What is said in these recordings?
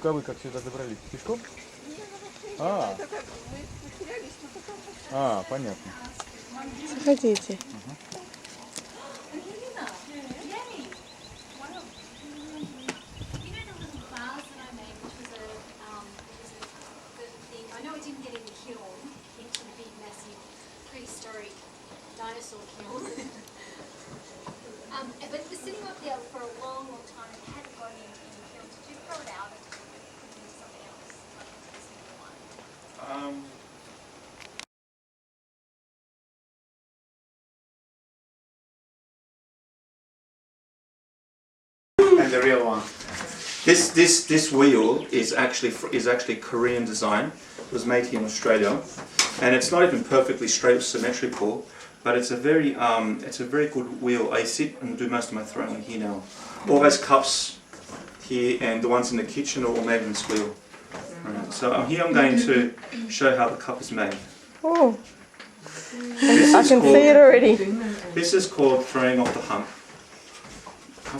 А вы как сюда добрались? Пешком? Понятно. Заходите. But it was sitting up there for a long, long time and hadn't gone into the kiln. Did you throw it out and do something else? Like this one? And the real one. This wheel is actually Korean design. It was made here in Australia, and it's not even perfectly straight or symmetrical. But it's a very good wheel. I sit and do most of my throwing here now. All those cups here and the ones in the kitchen are all made in this wheel. Right. So here I'm going to show how the cup is made. Oh, I can see it already. This is called throwing off the hump.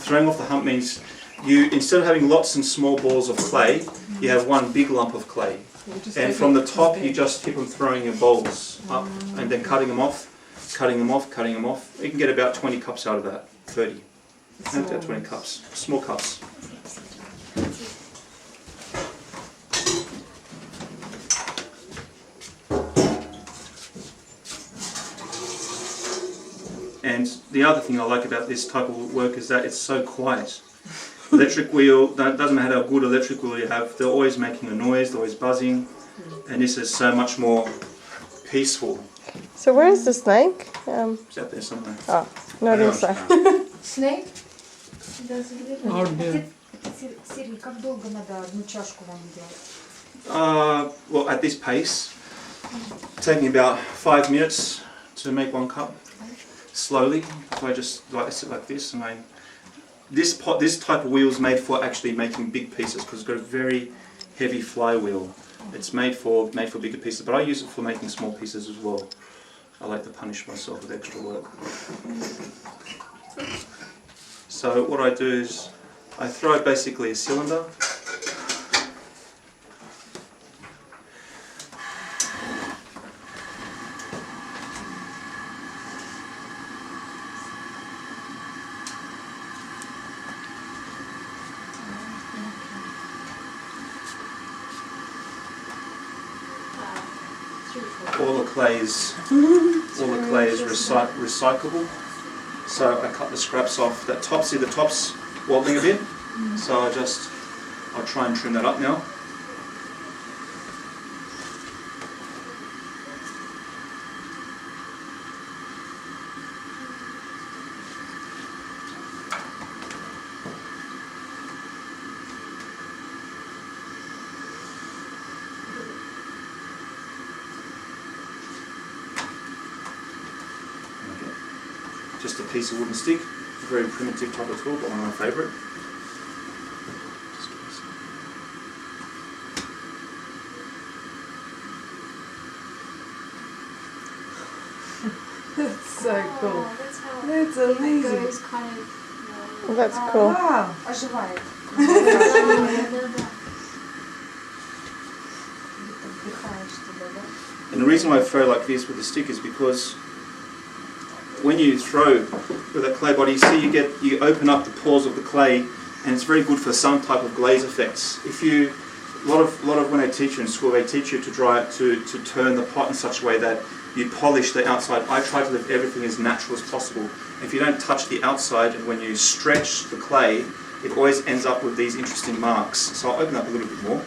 Throwing off the hump means you, instead of having lots and small balls of clay, you have one big lump of clay. And from the top you just keep on throwing your balls up and then cutting them off. Cutting them off. You can get about 20 cups out of that, 30. About 20 cups, small cups. And the other thing I like about this type of work is that it's so quiet. Electric wheel, doesn't matter how good electric wheel you have, they're always making a noise, they're always buzzing, and this is so much more peaceful. So where is the snake? It's out there somewhere. Oh, not inside. Snake? Out there. Сергей, как долго надо одну чашку вам делать? Well, at this pace, taking about 5 minutes to make one cup. Slowly, so I just sit like this, and this type of wheel is made for actually making big pieces because it's got a very heavy flywheel. It's made for bigger pieces, but I use it for making small pieces as well. I like to punish myself with extra work. So what I do is I throw basically a cylinder. All the clay is recyclable. So I cut the scraps off. That top, see the top's wobbling a bit. So I'll try and trim that up now. Just a piece of wooden stick, a very primitive type of tool, but one of my favourite. That's so cool. That's how That's amazing. it goes kind of... That's cool. Wow, оживает. And the reason why I throw like this with a stick is because when you throw with a clay body, you open up the pores of the clay, and it's very good for some type of glaze effects. If you, a lot of when I teach you in school, they teach you to turn the pot in such a way that you polish the outside. I try to leave everything as natural as possible. If you don't touch the outside, and when you stretch the clay, it always ends up with these interesting marks. So I'll open up a little bit more.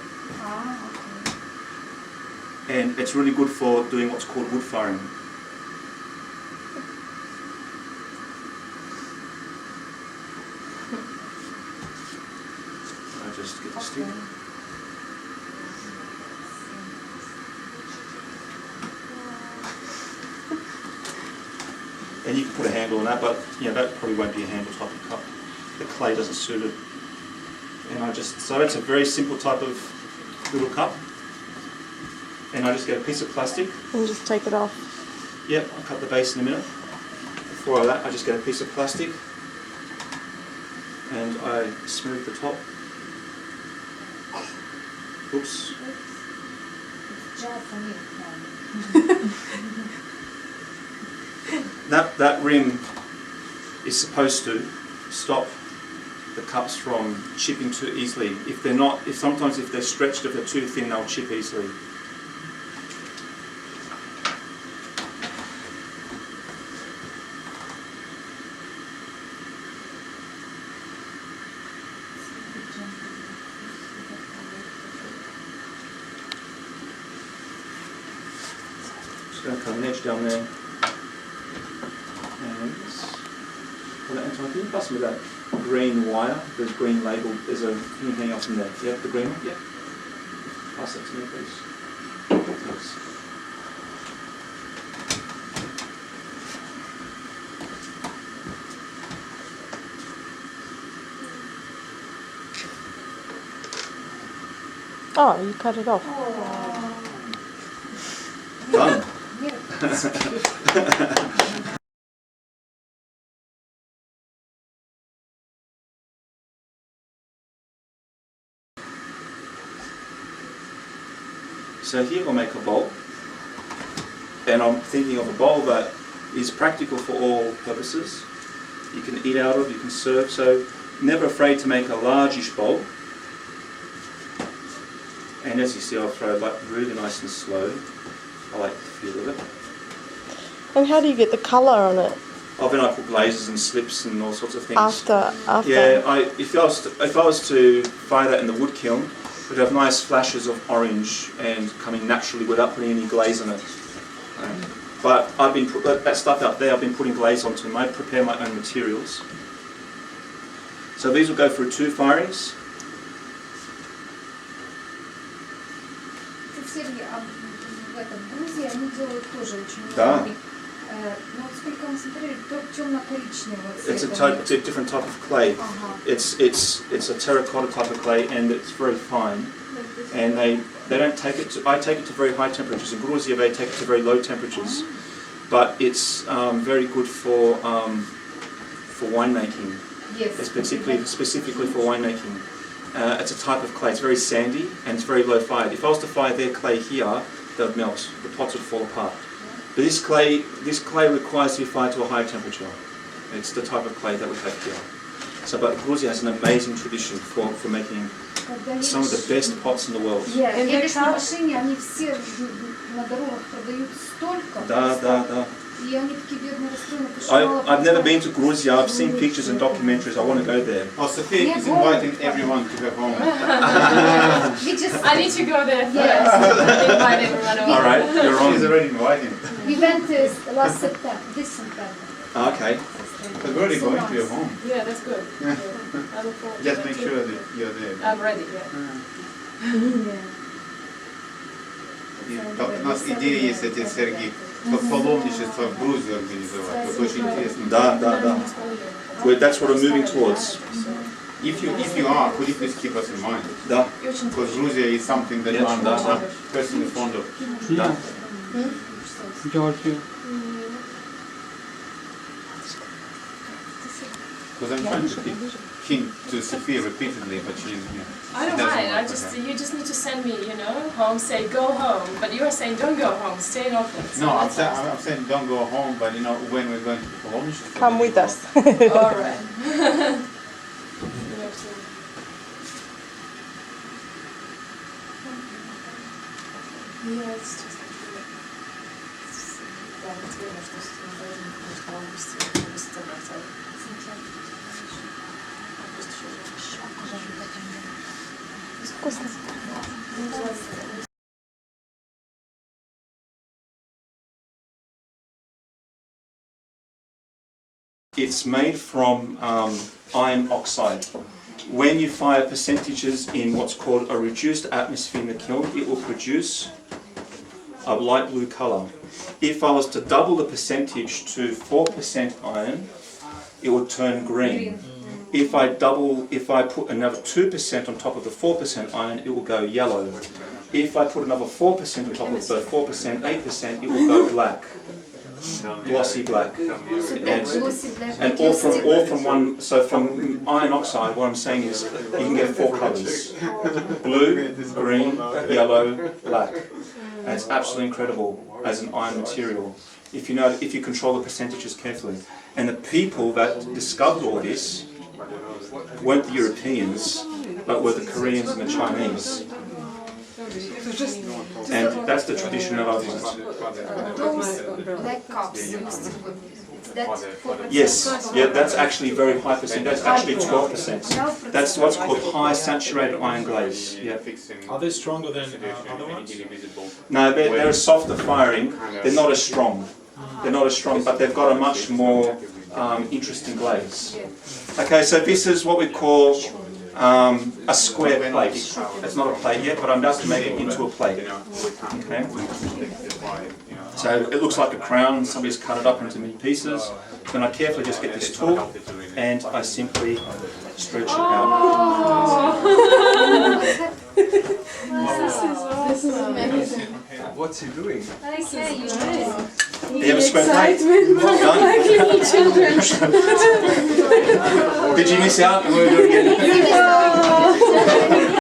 And it's really good for doing what's called wood firing. I just get the stick. And you can put a handle on that, but that probably won't be a handle type of cup. The clay doesn't suit it. And so it's a very simple type of little cup. And I just get a piece of plastic. And just take it off. Yep, I'll cut the base in a minute. Before that, I just get a piece of plastic and I smooth the top. Oops. Jar for me. That rim is supposed to stop the cups from chipping too easily. If they're not, sometimes if they're stretched, if they're too thin, they'll chip easily. Just going to cut an edge down there. And can you pass me that green wire? There's green label. There's a thing hanging off from there. Yeah, the green one? Yeah. Pass that to me, please. Thanks. Oh, you cut it off. Done. So here we'll make a bowl, and I'm thinking of a bowl that is practical for all purposes. You can eat out of, you can serve, so never afraid to make a largish bowl. And as you see, I'll throw it like really nice and slow. I like the feel of it. And how do you get the colour on it? Oh, then I put glazes and slips and all sorts of things. After? Yeah, if I was to fire that in the wood kiln, it would have nice flashes of orange and coming naturally without putting any glaze on it. But I've been that stuff out there. I've been putting glaze onto them. I prepare my own materials. So these will go through 2 firings. Сергей, а в Грузии они делают тоже очень Да. много. Но вот сколько мы смотрели, темно-коричневого It's цвета. a different type of clay. It's a terracotta type of clay, and it's very fine. And they don't take it to. I take it to very high temperatures. In Georgia, they take it to very low temperatures. But it's very good for winemaking. Yes. It's specifically for winemaking. It's a type of clay. It's very sandy and it's very low fired. If I was to fire their clay here, they would melt. The pots would fall apart. But this clay requires to be fired to a high temperature. It's the type of clay that we have here. So, but Georgia has an amazing tradition for making some of the best pots in the world. Я вижу на машине, они все на дорогах продают столько. Да. И они такие бедные расстроены. I've never been to Georgia. I've seen pictures and documentaries. I want to go there. Oh, Sophia is inviting everyone to her home. I need to go there first. Invite everyone over. All right, you're She's on. already inviting. We went last September, this September. Okay. But we're already going to your home. Yeah, that's good. Yeah. I look forward to Just that make too. sure that you're there. I'm ready, yeah. И у нас идея есть, отец Сергей, паломничество в Грузию организовать. Вот очень интересно. Да. Well, that's what I'm moving towards. If you are, could you please keep us in mind? Да. Because Georgia is something that Yes, I'm да. personally fond of. Да. Georgia. Because I'm trying to hint to Sophia repeatedly, but she I don't doesn't mind. work for her. You just need to send me, home. Say go home, but you are saying don't go home. Stay in Auckland. So No, that's I'm saying don't go home, but when we're going to паломничество. Come with us. all right. Yeah, it's just. Да, это верно, что в августе собраться. Вкусно. It's made from iron oxide. When you fire percentages in what's called a reduced atmosphere in the kiln, it will produce a light blue colour. If I was to double the percentage to 4% iron, it would turn green. If I put another 2% on top of the 4% iron, it will go yellow. If I put another 4% on top of the 4%, 8%, it will go black. glossy black. Glossy black. And all from one, so from iron oxide, what I'm saying is you can get 4 colours. Blue, green, yellow, black. And it's absolutely incredible as an iron material if you control the percentages carefully. And the people that discovered all this weren't the Europeans, but were the Koreans and the Chinese. And that's the tradition that I've learned. Those black cups used to go. Yes, yeah, that's actually very high percent. That's actually 12%. That's what's called high saturated iron glaze. Yeah. Are they stronger than other ones? No, they're a softer firing. They're not as strong. They're not as strong, but they've got a much more interesting glaze. Okay, so this is what we call a square plate. It's not a plate yet, but I'm about to make it into a plate. Okay. So it looks like a crown. Somebody's cut it up into many pieces. Then I carefully just get this tool and I simply stretch it out. This is amazing. What's he doing? Okay, you You have a square plate? Did you miss out? We'll do it again.